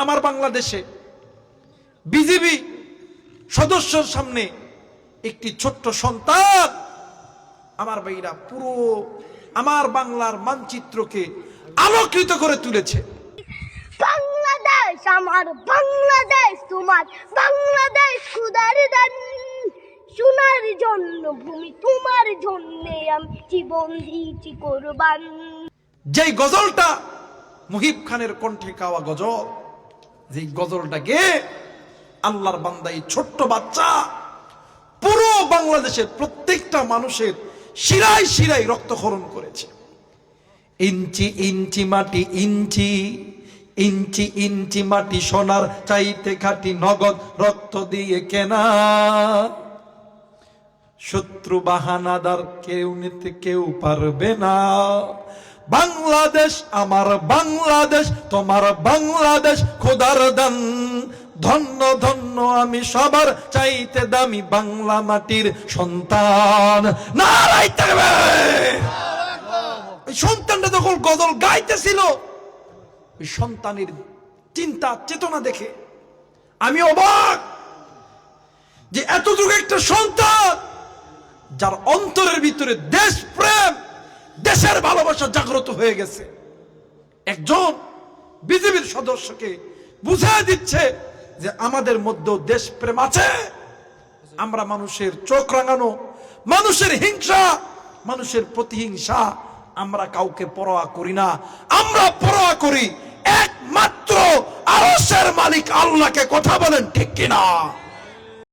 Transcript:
আমার বাংলাদেশে বিজেপি সদস্যর সামনে একটি ছোট্ট সন্তান আমার ভাইরা পুরো আমার বাংলার মানচিত্রকে আলোকিত করে তুলেছে। বাংলাদেশ আমার বাংলাদেশ, তোমার বাংলাদেশ খুদার দান, সোনার জন্য ভূমি তোমার জন্য আমি জীবন দিয়েছি কোরবান। যেই গজলটা মুহিব খানের কণ্ঠে গাওয়া গজল, যেই গজলটা গেয়ে আল্লাহর বান্দা এই ছোট্ট বাচ্চা পুরো বাংলাদেশের প্রত্যেকটা মানুষের শিরায় শিরায় রক্তক্ষরণ করেছে। ইঞ্চি ইঞ্চি মাটি, ইঞ্চি ইঞ্চি ইঞ্চি মাটি সোনার চাইতে খাঁটি, নগদ রক্ত দিয়ে কেনা, শত্রু বাহানাদার কেউ নিতে কেউ পারবে না। বাংলাদেশ আমার বাংলাদেশ, তোমার বাংলাদেশ খোদার দান, ধন্য ধন্য আমি সবার চাইতে দামি বাংলা মাটির সন্তান। নারায়ে তাকবীর। ওই সন্তানটা যখন গজল গাইতেছিল, ওই সন্তানের চিন্তা চেতনা দেখে আমি অবাক যে এতটুকু একটা সন্তান যার অন্তরের ভিতরে দেশ প্রেম, দেশের ভালোবাসা জাগ্রত হয়ে গেছে, একজন বিজেপির সদস্যকে বুঝিয়ে দিচ্ছে যে আমাদের মধ্যে দেশ প্রেম আছে। আমরা মানুষের চোখ রাঙানো, মানুষের হিংসা, মানুষের প্রতিহিংসা আমরা কাউকে পরোয়া করি না। আমরা পরোয়া করি একমাত্র আরশের মালিক আল্লাহকে। কথা বলেন ঠিক কিনা?